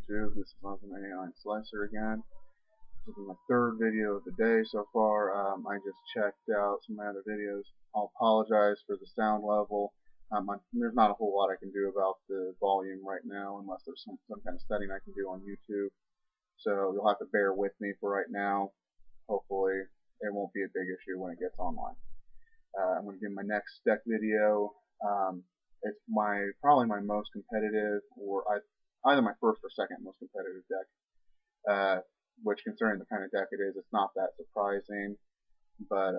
YouTube. This is Awesome AI Slicer again. This is my third video of the day so far. I just checked out some of my other videos. I'll apologize for the sound level. There's not a whole lot I can do about the volume right now unless there's some kind of setting I can do on YouTube. So you'll have to bear with me for right now. Hopefully it won't be a big issue when it gets online. I'm going to do my next deck video. It's probably my most competitive, or either my first or second most competitive deck. Which, considering the kind of deck it is, it's not that surprising. But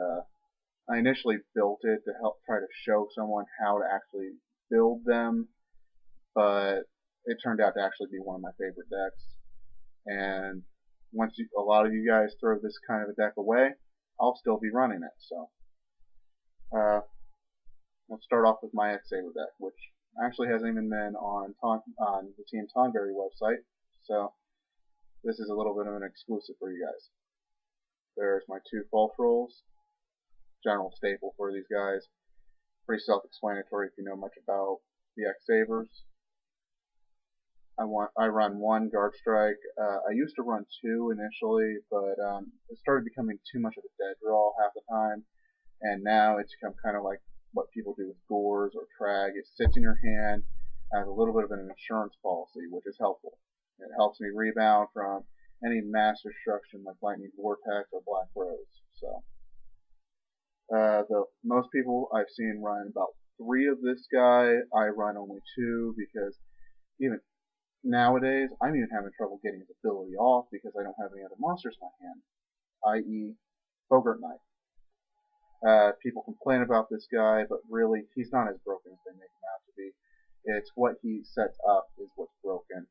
I initially built it to help try to show someone how to actually build them, but it turned out to actually be one of my favorite decks. And once a lot of you guys throw this kind of a deck away, I'll still be running it. So let's start off with my X-Saber deck, which actually hasn't even been on the Team Tonberry website. So this is a little bit of an exclusive for you guys. There's my two Fault Trolls, general staple for these guys. Pretty self-explanatory if you know much about the X-Sabers. I run one Guard Strike. I used to run two initially, but it started becoming too much of a dead draw half the time, and now it's become kind of like what people do with Gores or Trag. It sits in your hand as a little bit of an insurance policy, which is helpful. It helps me rebound from any mass destruction like Lightning Vortex or Black Rose. So, most people I've seen run about 3 of this guy. I run only 2 because even nowadays I'm even having trouble getting his ability off because I don't have any other monsters in my hand, i.e. Bogart Knight. People complain about this guy, but really he's not as broken as they make him out to be. It's what he sets up is what's broken.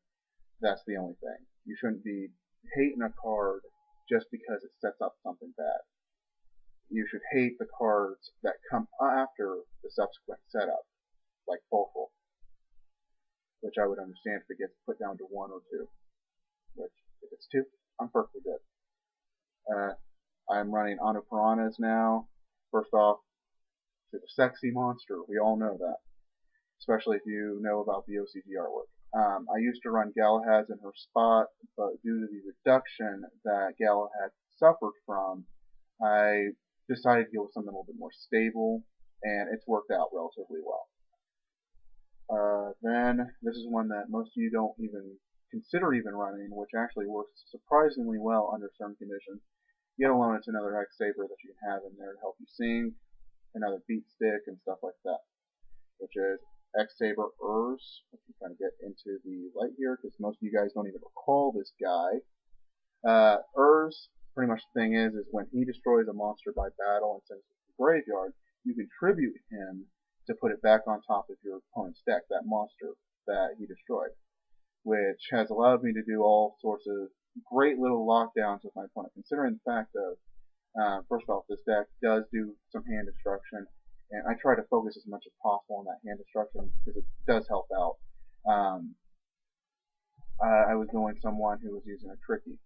That's the only thing. You shouldn't be hating a card just because it sets up something bad. You should hate the cards that come after the subsequent setup, like Fulful, which I would understand if it gets put down to 1 or 2. Which, if it's 2, I'm perfectly good. I'm running Anu Piranhas now. First off, it's a sexy monster. We all know that, especially if you know about the OCG artwork. I used to run Galahads in her spot, but due to the reduction that Galahad suffered from, I decided to go with something a little bit more stable, and it's worked out relatively well. Then, this is one that most of you don't even consider even running, which actually works surprisingly well under certain conditions. Yet alone, it's another X-Saber that you can have in there to help you sing, another beat stick, and stuff like that, which is X-Saber Urs. I'm trying to get into the light here because most of you guys don't even recall this guy. Urs, pretty much the thing is when he destroys a monster by battle and sends it to the graveyard, you contribute him to put it back on top of your opponent's deck, that monster that he destroyed, which has allowed me to do all sorts of great little lockdowns with my opponent, considering the fact of, first off, this deck does do some hand destruction, and I try to focus as much as possible on that hand destruction because it does help out. I was going someone who was using a Tricky,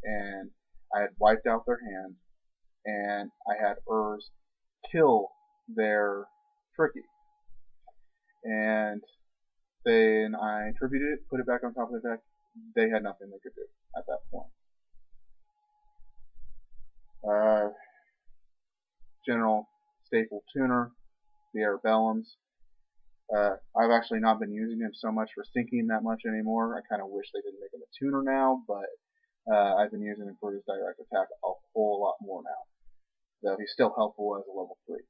and I had wiped out their hand, and I had Urs kill their Tricky. And then I tributed it, put it back on top of the deck. They had nothing they could do at that point. General staple tuner, the Arabellums. I've actually not been using him so much for sinking that much anymore. I kind of wish they didn't make him a tuner now, but I've been using him for his direct attack a whole lot more now. Though he's still helpful as a level 3.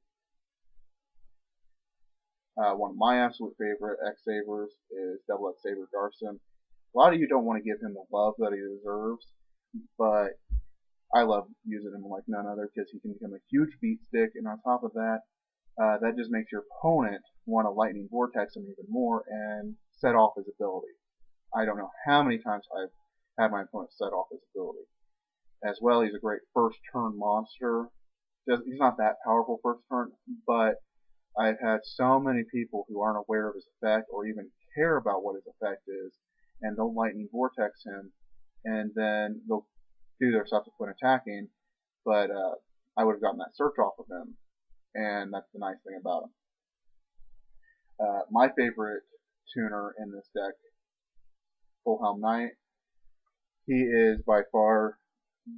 One of my absolute favorite X-Sabers is Double X-Saber Darsim. A lot of you don't want to give him the love that he deserves, but I love using him like none other because he can become a huge beat stick, and on top of that, that just makes your opponent want to Lightning Vortex him even more and set off his ability. I don't know how many times I've had my opponent set off his ability. As well, he's a great first turn monster. He's not that powerful first turn, but I've had so many people who aren't aware of his effect or even care about what his effect is, and they'll Lightning Vortex him, and then they'll do their subsequent attacking, but I would have gotten that search off of him, and that's the nice thing about him. My favorite tuner in this deck, Full Helm Knight. He is by far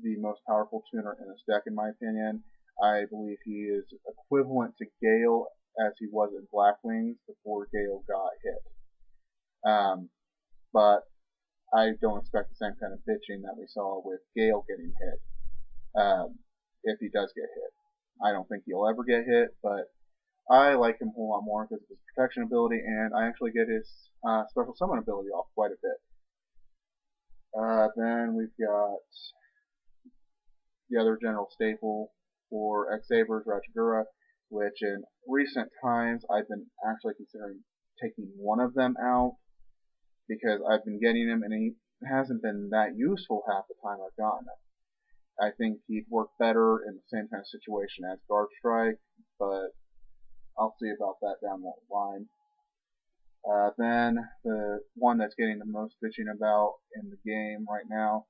the most powerful tuner in this deck, in my opinion. I believe he is equivalent to Gale as he was in Blackwings before Gale got hit. But I don't expect the same kind of bitching that we saw with Gale getting hit. If he does get hit, I don't think he'll ever get hit, but I like him a whole lot more because of his protection ability, and I actually get his special summon ability off quite a bit. Then we've got the other general staple for X-Sabers, Rachagura, which in recent times I've been actually considering taking one of them out because I've been getting him and he hasn't been that useful half the time I've gotten him. I think he'd work better in the same kind of situation as Guard Strike, but I'll see about that down the line. Then the one that's getting the most bitching about in the game right now,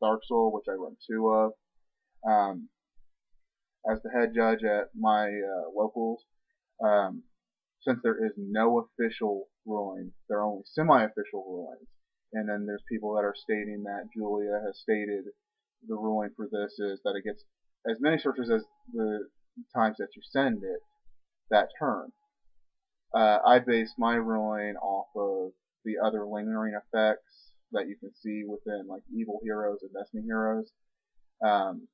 Dark Soul, which I run 2 of. As the head judge at my locals, um, since there is no official ruling, there are only semi-official rulings, and then there's people that are stating that Julia has stated the ruling for this is that it gets as many searches as the times that you send it that turn. I base my ruling off of the other lingering effects that you can see within like Evil Heroes and Destiny Heroes. Um,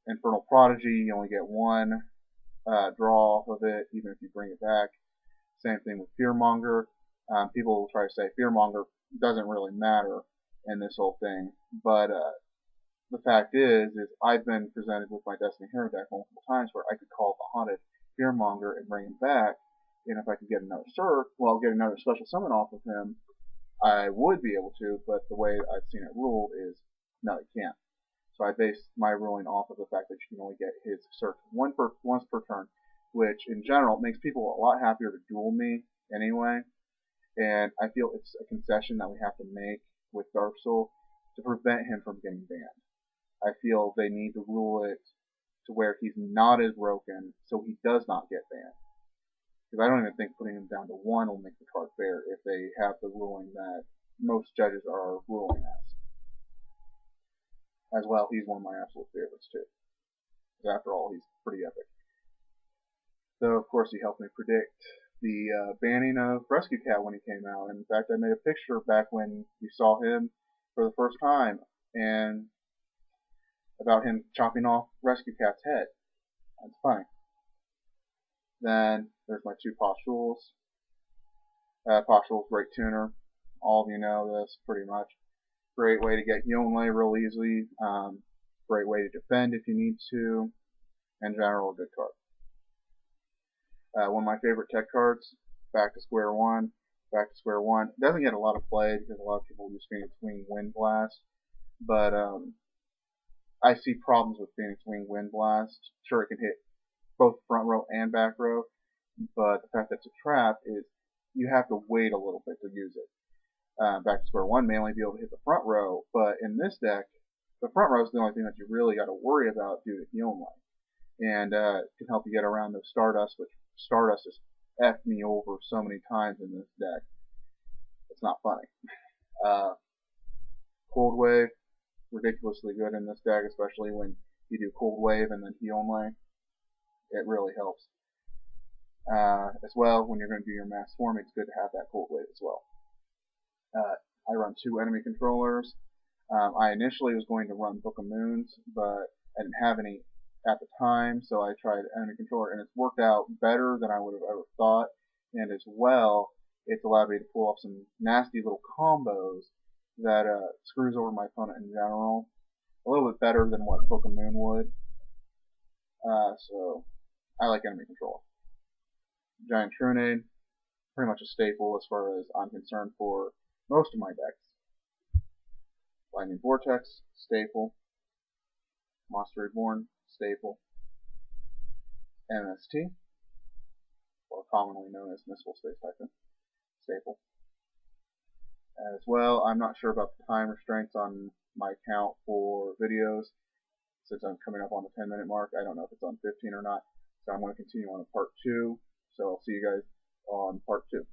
Infernal Prodigy, you only get one draw off of it, even if you bring it back. Same thing with Fearmonger. People will try to say Fearmonger doesn't really matter in this whole thing, but the fact is I've been presented with my Destiny Hero deck multiple times where I could call the Haunted Fearmonger and bring him back, and if I could get another get another special summon off of him, I would be able to, but the way I've seen it ruled is no, you can't. So I base my ruling off of the fact that you can only get his search once per turn, which in general makes people a lot happier to duel me anyway. And I feel it's a concession that we have to make with Dark Soul to prevent him from getting banned. I feel they need to rule it to where he's not as broken, so he does not get banned. Because I don't even think putting him down to 1 will make the card fair if they have the ruling that most judges are ruling as well. He's one of my absolute favorites too. Because after all, he's pretty epic. Though of course he helped me predict the banning of Rescue Cat when he came out. And in fact, I made a picture back when you saw him for the first time, and about him chopping off Rescue Cat's head. That's funny. Then there's my 2 Postules. Postule's great tuner. All of you know this pretty much. Great way to get Yonlei real easily. Great way to defend if you need to. In general, a good card. One of my favorite tech cards, Back to Square One. Back to Square One. It doesn't get a lot of play because a lot of people use Phoenix Wing Wind Blast. But I see problems with Phoenix Wing Wind Blast. Sure, it can hit both front row and back row, but the fact that it's a trap is you have to wait a little bit to use it. Back to Square One may only be able to hit the front row, but in this deck, the front row is the only thing that you really got to worry about due to Yonlei. And it can help you get around the Stardust, which Stardust has effed me over so many times in this deck. It's not funny. Cold Wave, ridiculously good in this deck, especially when you do Cold Wave and then Yonlei. It really helps. As well, when you're going to do your mass form, it's good to have that Cold Wave as well. I run 2 enemy controllers. I initially was going to run Book of Moons, but I didn't have any at the time, so I tried enemy controller, and it's worked out better than I would have ever thought. And as well, it's allowed me to pull off some nasty little combos that screws over my opponent in general. A little bit better than what Book of Moon would. So I like enemy control. Giant Trunade, pretty much a staple as far as I'm concerned for most of my decks. Lightning Vortex, staple. Monster Reborn, staple. MST, or commonly known as Missile Space Typhoon, staple. As well, I'm not sure about the time restraints on my account for videos. Since I'm coming up on the 10-minute mark, I don't know if it's on 15 or not. So I'm going to continue on to part 2. So I'll see you guys on part 2.